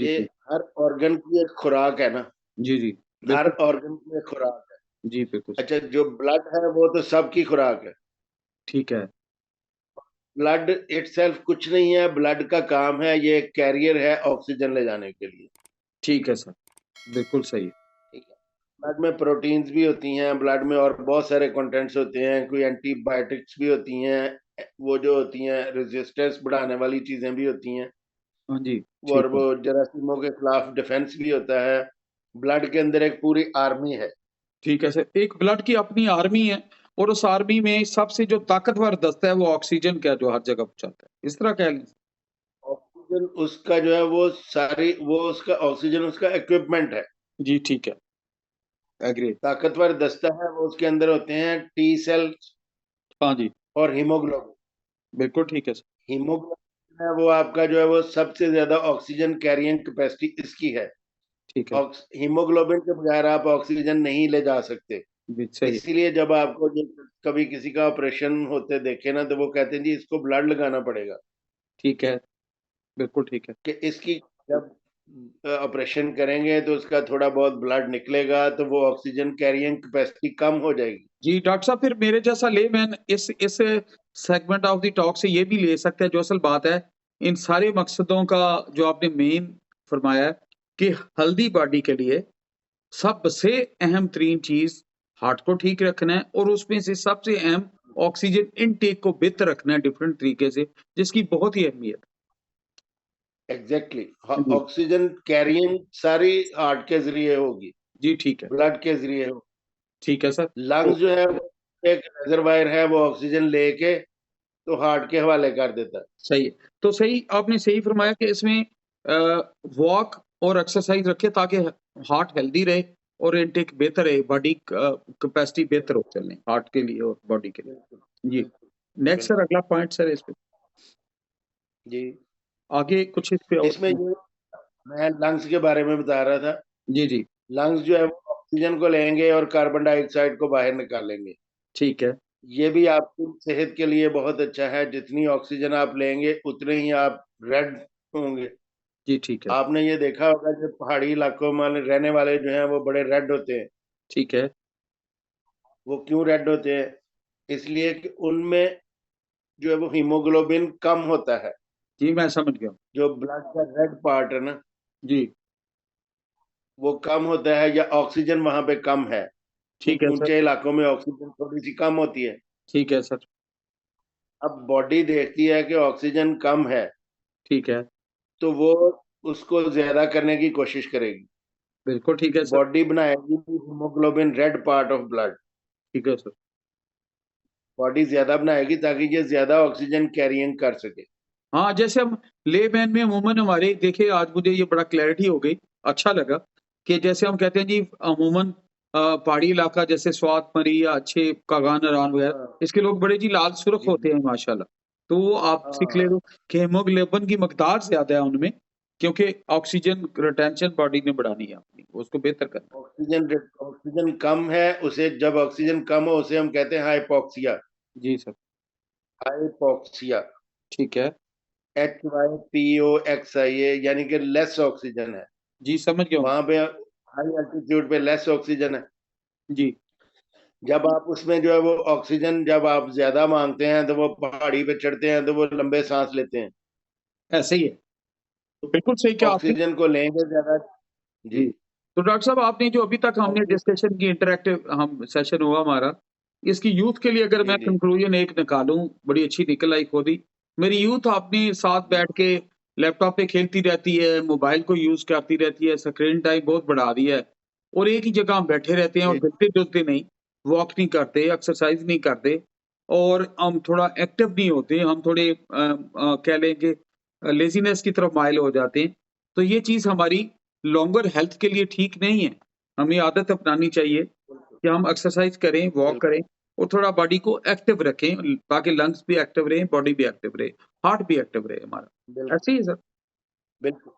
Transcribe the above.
जी, ये जी। हर ऑर्गन की एक खुराक है ना, जी, जी। हर बिल्कुल, ऑर्गन की एक खुराक है। जी, बिल्कुल सही। अच्छा, जो ब्लड है वो तो सबकी खुराक है। ठीक है, ब्लड इटसेल्फ कुछ नहीं है, ब्लड का काम है, ये एक कैरियर है ऑक्सीजन ले जाने के लिए। ठीक है सर, बिल्कुल सही है। ठीक है। ब्लड में प्रोटीन्स भी होती हैं, ब्लड में और बहुत सारे कंटेंट्स होते हैं, कोई एंटीबायोटिक्स भी होती हैं, वो जो होती हैं रेजिस्टेंस बढ़ाने वाली चीजें भी होती हैं, हाँ जी, और ठीक है। वो जरासीमों के खिलाफ डिफेंस भी होता है। ब्लड के अंदर एक पूरी आर्मी है। ठीक है सर, एक ब्लड की अपनी आर्मी है और उस आर्मी में सबसे जो ताकतवर दस्ता है वो ऑक्सीजन का जो हर जगह पहुँचाता है। इस तरह कह लें? ऑक्सीजन उसका जो है वो सारी वो उसका ऑक्सीजन उसका इक्विपमेंट है। जी, ठीक है, एग्री। ताकतवर दस्ता है वो, उसके अंदर होते हैं टी सेल्स हाँ जी, और हीमोग्लोबिन। बिल्कुल ठीक है सर। हीमोग्लोबिन है वो आपका जो है वो सबसे ज्यादा ऑक्सीजन कैरियंग कैपेसिटी इसकी है। ठीक है, हीमोग्लोबिन के बगैर आप ऑक्सीजन नहीं ले जा सकते। भी सही है। इसीलिए जब आपको कभी किसी का ऑपरेशन होते देखे ना, तो वो कहते हैं जी इसको ब्लड लगाना पड़ेगा, ठीक है, बिल्कुल ठीक है। कि इसकी जब ऑपरेशन करेंगे तो उसका थोड़ा बहुत ब्लड निकलेगा तो वो ऑक्सीजन कैरियंग कैपेसिटी कम हो जाएगी। जी, डॉक्टर साहब फिर मेरे जैसा लेमैन इस सेगमेंट ऑफ द टॉक से ये भी ले सकता है जो असल बात है, इन सारे मकसदों का जो आपने मेन फरमाया है कि हेल्दी बॉडी के लिए सबसे अहम तरीन चीज़ हार्ट को ठीक रखना है और उसमें से सबसे अहम ऑक्सीजन इनटेक को बेहतर रखना है डिफरेंट तरीके से, जिसकी बहुत ही अहमियत एग्जैक्टली। है। जी, ऑक्सीजन कैरियंग सारी हार्ट के जरिए होगी, जी ठीक है, ब्लड के जरिए होगी। ठीक है सर। तो लंग्स जो है वो एक रिजर्वायर है, वो ऑक्सीजन लेके तो हार्ट के हवाले कर देता है। सही है। तो सही आपने सही फरमाया कि इसमें अ, वॉक और एक्सरसाइज़ रखें ताकि हार्ट हेल्दी रहे और इनटेक बेहतर रहे, बॉडी कैपेसिटी बेहतर हो चलने हार्ट के लिए और बॉडी के बिल्कुल, लिए। जी। बिल्कुल, नेक्स्ट सर बिल्कुल। अगला पॉइंट सर इस पे जी, आगे कुछ इस पे और इसमें ये मैं लंग्स के बारे में बता रहा था। जी, जी। लंग्स जो है वो ऑक्सीजन को लेंगे और कार्बन डाइऑक्साइड को बाहर निकालेंगे। ठीक है। ये भी आपकी सेहत के लिए बहुत अच्छा है, जितनी ऑक्सीजन आप लेंगे उतने ही आप रेड होंगे। जी, ठीक है। आपने ये देखा होगा जो पहाड़ी इलाकों में रहने वाले जो हैं वो बड़े रेड होते हैं। ठीक है। वो क्यों रेड होते हैं? इसलिए कि उनमें जो है वो हीमोग्लोबिन कम होता है। जी, मैं समझ गया हूँ। जो ब्लड का रेड पार्ट है ना, जी, वो कम होता है, या ऑक्सीजन वहां पे कम है। ठीक है सर। ऊंचे इलाकों में ऑक्सीजन थोड़ी सी कम होती है। ठीक है सर। अब बॉडी देखती है कि ऑक्सीजन कम है, ठीक है। तो वो उसको ज्यादा करने की कोशिश करेगी। बिल्कुल ठीक है सर। बॉडी बनाएगी haemoglobin red part of blood. ठीक है सर। बॉडी ज्यादा बनाएगी ताकि ये ज्यादा ऑक्सीजन कैरियंग कर सके। हाँ, जैसे हम लेमैन में अमूमन हमारे देखिए आज मुझे ये बड़ा क्लैरिटी हो गई, अच्छा लगा कि जैसे हम कहते हैं जी अमूमन पहाड़ी इलाका जैसे स्वात मरी या अच्छे कागान नारायण वगैरह, हाँ, इसके लोग बड़े जी लाल सुर्ख जी, होते हैं माशाल्लाह। तो वो आप सीख ले हाँ। लो कि हीमोग्लोबिन की मकदार ज़्यादा है उनमें, क्योंकि ऑक्सीजन रिटेंशन बॉडी ने बढ़ानी है अपनी, उसको बेहतर करना है। ऑक्सीजन कम है, उसे जब ऑक्सीजन कम हो उसे हम कहते हैं हाइपोक्सिया। जी सर, हाइपोक्सिया, ठीक है। HYPOXIA, यानी कि लेस ऑक्सीजन है जी, समझ गया हूँ। वहां पे। हाई एल्टीट्यूड पे लेस ऑक्सीजन है। जी, जब आप उसमें जो है वो ऑक्सीजन जब आप ज्यादा मांगते हैं तो वो पहाड़ी पे चढ़ते हैं तो वो लंबे सांस लेते हैं। ऐसे ही है। तो बिल्कुल सही कहा आपने। ऑक्सीजन को लेंगे ज्यादा। जी। जी। तो डॉक्टर साहब आपने जो अभी तक हमने ऑक्सीजन। डिस्कशन की इंटरैक्टिव हम सेशन हुआ हमारा, इसकी यूथ के लिए अगर जी, मैं जी। कंक्लूजन एक निकालूँ, बड़ी अच्छी निकल आई खुद ही। मेरी यूथ अपने साथ बैठ के लैपटॉप पे खेलती रहती है, मोबाइल को यूज़ करती रहती है, स्क्रीन टाइम बहुत बढ़ा दिया है और एक ही जगह हम बैठे रहते हैं और जी, हिलते-डुलते नहीं, वॉक नहीं करते, एक्सरसाइज़ नहीं करते और हम थोड़ा एक्टिव नहीं होते, हम थोड़े कह लें कि लेज़ीनेस की तरफ माइल हो जाते हैं। तो ये चीज़ हमारी लॉन्गर हेल्थ के लिए ठीक नहीं है। हमें आदत अपनानी चाहिए बिल्कुल, कि हम एक्सरसाइज़ करें, वॉक बिल्कुल, करें और थोड़ा बॉडी को एक्टिव रखें ताकि लंग्स भी एक्टिव रहें, बॉडी भी एक्टिव रहे, हार्ट भी एक्टिव रहे हमारा। बिल्कुल, ऐसे ही है सर? बिल्कुल।